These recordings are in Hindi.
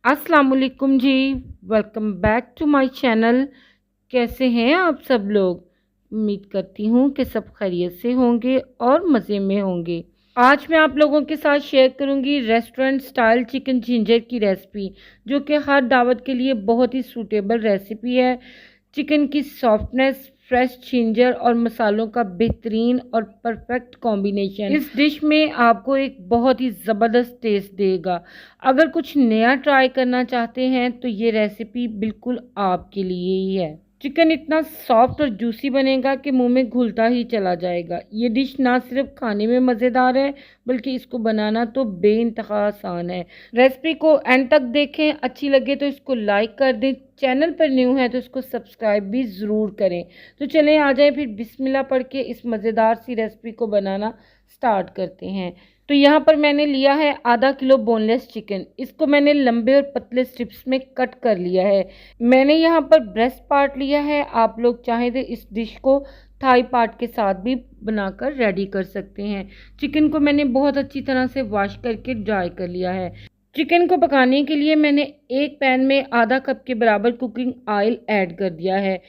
अस्सलाम वालेकुम जी। Welcome back to my channel. कैसे हैं आप सब लोग? उम्मीद करती हूँ कि सब खैरियत से होंगे और मज़े में होंगे। आज मैं आप लोगों के साथ शेयर करूंगी रेस्टोरेंट स्टाइल चिकन जिंजर की रेसिपी, जो कि हर दावत के लिए बहुत ही सूटेबल रेसिपी है। चिकन की सॉफ्टनेस, फ्रेश जिंजर और मसालों का बेहतरीन और परफेक्ट कॉम्बिनेशन इस डिश में आपको एक बहुत ही ज़बरदस्त टेस्ट देगा। अगर कुछ नया ट्राई करना चाहते हैं तो ये रेसिपी बिल्कुल आपके लिए ही है। चिकन इतना सॉफ्ट और जूसी बनेगा कि मुंह में घुलता ही चला जाएगा। ये डिश ना सिर्फ खाने में मज़ेदार है, बल्कि इसको बनाना तो बेइंतहा आसान है। रेसिपी को एंड तक देखें, अच्छी लगे तो इसको लाइक कर दें, चैनल पर न्यू है तो इसको सब्सक्राइब भी ज़रूर करें। तो चलें आ जाए फिर बिस्मिल्लाह पढ़ के इस मज़ेदार सी रेसिपी को बनाना स्टार्ट करते हैं। तो यहाँ पर मैंने लिया है आधा किलो बोनलेस चिकन। इसको मैंने लंबे और पतले स्ट्रिप्स में कट कर लिया है। मैंने यहाँ पर ब्रेस्ट पार्ट लिया है। आप लोग चाहें तो इस डिश को थाई पार्ट के साथ भी बनाकर रेडी कर सकते हैं। चिकन को मैंने बहुत अच्छी तरह से वॉश करके ड्राई कर लिया है। चिकन को पकाने के लिए मैंने एक पैन में आधा कप के बराबर कुकिंग ऑयल ऐड कर दिया है।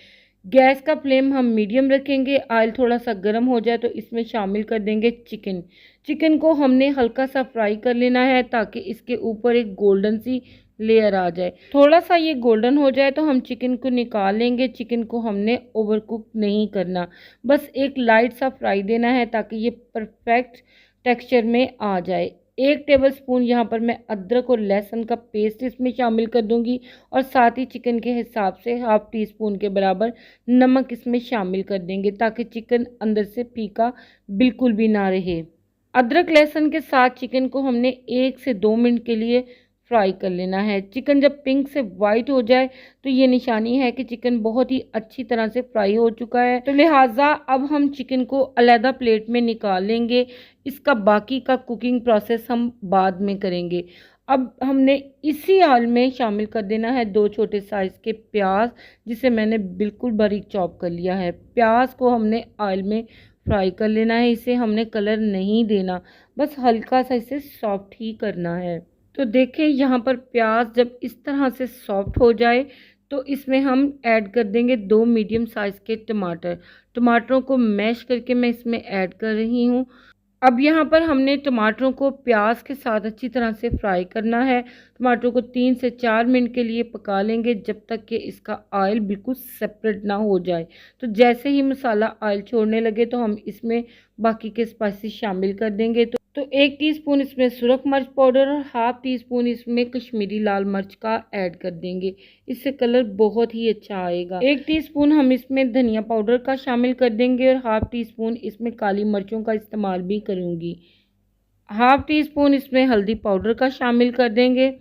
गैस का फ्लेम हम मीडियम रखेंगे। ऑयल थोड़ा सा गर्म हो जाए तो इसमें शामिल कर देंगे चिकन। चिकन को हमने हल्का सा फ्राई कर लेना है ताकि इसके ऊपर एक गोल्डन सी लेयर आ जाए। थोड़ा सा ये गोल्डन हो जाए तो हम चिकन को निकाल लेंगे। चिकन को हमने ओवर कुक नहीं करना, बस एक लाइट सा फ्राई देना है ताकि ये परफेक्ट टेक्सचर में आ जाए। 1 टेबल स्पून यहाँ पर मैं अदरक और लहसुन का पेस्ट इसमें शामिल कर दूंगी और साथ ही चिकन के हिसाब से हाफ टी स्पून के बराबर नमक इसमें शामिल कर देंगे ताकि चिकन अंदर से फीका बिल्कुल भी ना रहे। अदरक लहसुन के साथ चिकन को हमने 1 से 2 मिनट के लिए फ्राई कर लेना है। चिकन जब पिंक से वाइट हो जाए तो ये निशानी है कि चिकन बहुत ही अच्छी तरह से फ्राई हो चुका है। तो लिहाजा अब हम चिकन को अलग प्लेट में निकाल लेंगे। इसका बाकी का कुकिंग प्रोसेस हम बाद में करेंगे। अब हमने इसी ऑयल में शामिल कर देना है 2 छोटे साइज़ के प्याज, जिसे मैंने बिल्कुल बारीक चॉप कर लिया है। प्याज को हमने ऑयल में फ्राई कर लेना है। इसे हमने कलर नहीं देना, बस हल्का सा इसे सॉफ्ट ही करना है। तो देखें यहाँ पर प्याज जब इस तरह से सॉफ्ट हो जाए तो इसमें हम ऐड कर देंगे 2 मीडियम साइज़ के टमाटर। टमाटरों को मैश करके मैं इसमें ऐड कर रही हूँ। अब यहाँ पर हमने टमाटरों को प्याज के साथ अच्छी तरह से फ्राई करना है। टमाटरों को 3 से 4 मिनट के लिए पका लेंगे जब तक कि इसका ऑयल बिल्कुल सेपरेट ना हो जाए। तो जैसे ही मसाला ऑयल छोड़ने लगे तो हम इसमें बाकी के स्पाइसेस शामिल कर देंगे। तो 1 टीस्पून इसमें सुरख मिर्च पाउडर और हाफ टी स्पून इसमें कश्मीरी लाल मिर्च का ऐड कर देंगे। इससे कलर बहुत ही अच्छा आएगा। 1 टीस्पून हम इसमें धनिया पाउडर का शामिल कर देंगे और हाफ टी स्पून इसमें काली मिर्चों का इस्तेमाल भी करूँगी। हाफ टी स्पून इसमें हल्दी पाउडर का शामिल कर देंगे।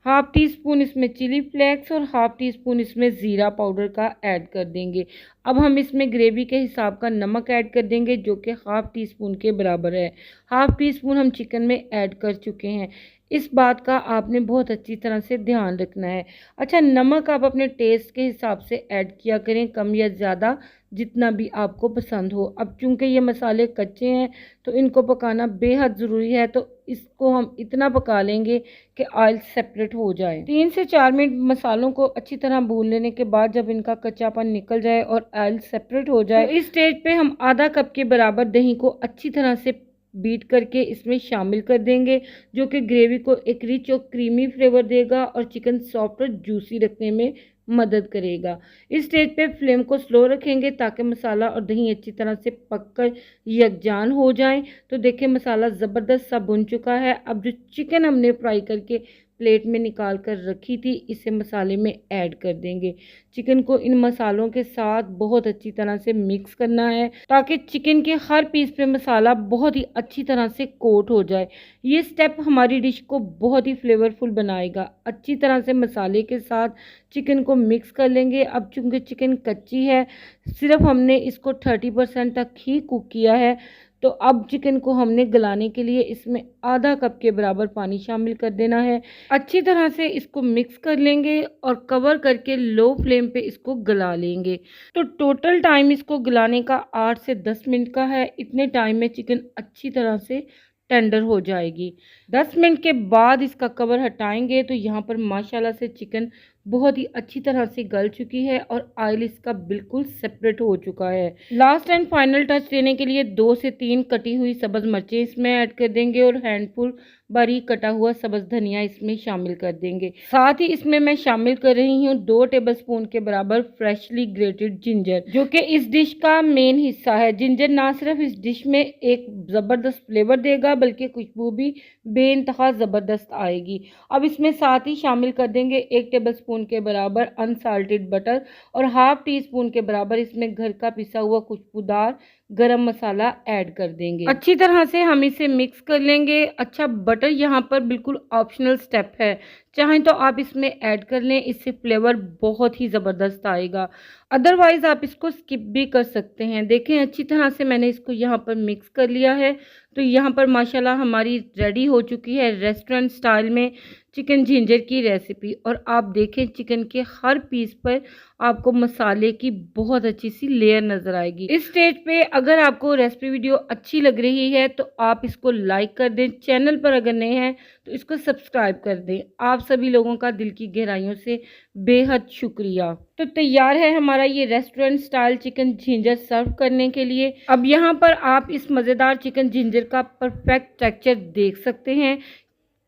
हाफ टी स्पून इसमें चिली फ्लेक्स और हाफ टी स्पून इसमें ज़ीरा पाउडर का ऐड कर देंगे। अब हम इसमें ग्रेवी के हिसाब का नमक ऐड कर देंगे, जो कि हाफ टी स्पून के बराबर है। हाफ टी स्पून हम चिकन में ऐड कर चुके हैं। इस बात का आपने बहुत अच्छी तरह से ध्यान रखना है। अच्छा, नमक आप अपने टेस्ट के हिसाब से ऐड किया करें, कम या ज़्यादा, जितना भी आपको पसंद हो। अब चूंकि ये मसाले कच्चे हैं तो इनको पकाना बेहद ज़रूरी है। तो इसको हम इतना पका लेंगे कि ऑयल सेपरेट हो जाए। 3 से 4 मिनट मसालों को अच्छी तरह भून लेने के बाद जब इनका कच्चापन निकल जाए और ऑयल सेपरेट हो जाए तो इस स्टेज पे हम आधा कप के बराबर दही को अच्छी तरह से बीट करके इसमें शामिल कर देंगे, जो कि ग्रेवी को एक रिच और क्रीमी फ्लेवर देगा और चिकन सॉफ्ट और जूसी रखने में मदद करेगा। इस स्टेज पे फ्लेम को स्लो रखेंगे ताकि मसाला और दही अच्छी तरह से पककर यकजान हो जाए। तो देखिए मसाला ज़बरदस्त सा भुन चुका है। अब जो चिकन हमने फ्राई करके प्लेट में निकाल कर रखी थी, इसे मसाले में ऐड कर देंगे। चिकन को इन मसालों के साथ बहुत अच्छी तरह से मिक्स करना है ताकि चिकन के हर पीस पे मसाला बहुत ही अच्छी तरह से कोट हो जाए। ये स्टेप हमारी डिश को बहुत ही फ्लेवरफुल बनाएगा। अच्छी तरह से मसाले के साथ चिकन को मिक्स कर लेंगे। अब चूँकि चिकन कच्ची है, सिर्फ हमने इसको 30% तक ही कुक किया है, तो अब चिकन को हमने गलाने के लिए इसमें आधा कप के बराबर पानी शामिल कर देना है। अच्छी तरह से इसको मिक्स कर लेंगे और कवर करके लो फ्लेम पे इसको गला लेंगे। तो टोटल टाइम इसको गलाने का 8 से 10 मिनट का है। इतने टाइम में चिकन अच्छी तरह से टेंडर हो जाएगी। 10 मिनट के बाद इसका कवर हटाएंगे तो यहाँ पर माशाल्लाह से चिकन बहुत ही अच्छी तरह से गल चुकी है और ऑयल इसका बिल्कुल सेपरेट हो चुका है। लास्ट एंड फाइनल टच देने के लिए 2 से 3 कटी हुई सब्ज़ मिर्चें इसमें ऐड कर देंगे और हैंडफुल बारीक कटा हुआ सब्ज़ धनिया इसमें शामिल कर देंगे। साथ ही इसमें मैं शामिल कर रही हूँ 2 टेबलस्पून के बराबर फ्रेशली ग्रेटेड जिंजर, जो कि इस डिश का मेन हिस्सा है। जिंजर ना सिर्फ इस डिश में एक ज़बरदस्त फ्लेवर देगा बल्कि खुशबू भी बेइंतहा ज़बरदस्त आएगी। अब इसमें साथ ही शामिल कर देंगे 1 टेबलस्पून के बराबर अनसाल्टेड बटर और हाफ टी स्पून के बराबर इसमें घर का पिसा हुआ खुशबूदार गरम मसाला ऐड कर देंगे। अच्छी तरह से हम इसे मिक्स कर लेंगे। अच्छा, बटर यहाँ पर बिल्कुल ऑप्शनल स्टेप है, चाहें तो आप इसमें ऐड कर लें, इससे फ्लेवर बहुत ही ज़बरदस्त आएगा। अदरवाइज़ आप इसको स्किप भी कर सकते हैं। देखें अच्छी तरह से मैंने इसको यहाँ पर मिक्स कर लिया है। तो यहाँ पर माशाल्लाह हमारी रेडी हो चुकी है रेस्टोरेंट स्टाइल में चिकन जिंजर की रेसिपी। और आप देखें चिकन के हर पीस पर आपको मसाले की बहुत अच्छी सी लेयर नज़र आएगी। इस स्टेज पे अगर आपको रेसिपी वीडियो अच्छी लग रही है तो आप इसको लाइक कर दें। चैनल पर अगर नए हैं तो इसको सब्सक्राइब कर दें। आप सभी लोगों का दिल की गहराइयों से बेहद शुक्रिया। तो तैयार है हमारा ये रेस्टोरेंट स्टाइल चिकन जिंजर सर्व करने के लिए। अब यहाँ पर आप इस मज़ेदार चिकन जिंजर का परफेक्ट टेक्सचर देख सकते हैं,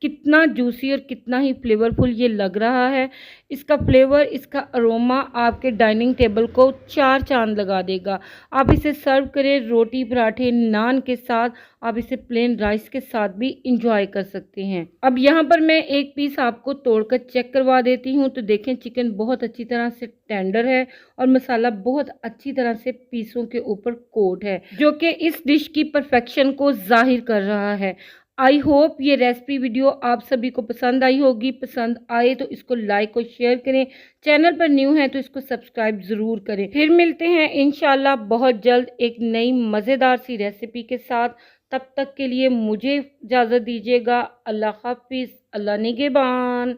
कितना जूसी और कितना ही फ्लेवरफुल ये लग रहा है। इसका फ्लेवर, इसका अरोमा आपके डाइनिंग टेबल को 4 चांद लगा देगा। आप इसे सर्व करें रोटी, पराठे, नान के साथ। आप इसे प्लेन राइस के साथ भी इंजॉय कर सकते हैं। अब यहाँ पर मैं एक पीस आपको तोड़कर चेक करवा देती हूँ। तो देखें चिकन बहुत अच्छी तरह से टेंडर है और मसाला बहुत अच्छी तरह से पीसों के ऊपर कोट है, जो कि इस डिश की परफेक्शन को जाहिर कर रहा है। आई होप ये रेसिपी वीडियो आप सभी को पसंद आई होगी। पसंद आए तो इसको लाइक और शेयर करें। चैनल पर न्यू है तो इसको सब्सक्राइब ज़रूर करें। फिर मिलते हैं इंशाल्लाह बहुत जल्द एक नई मज़ेदार सी रेसिपी के साथ। तब तक के लिए मुझे इजाज़त दीजिएगा। अल्लाह हाफिज़, अल्लाह निगहबान।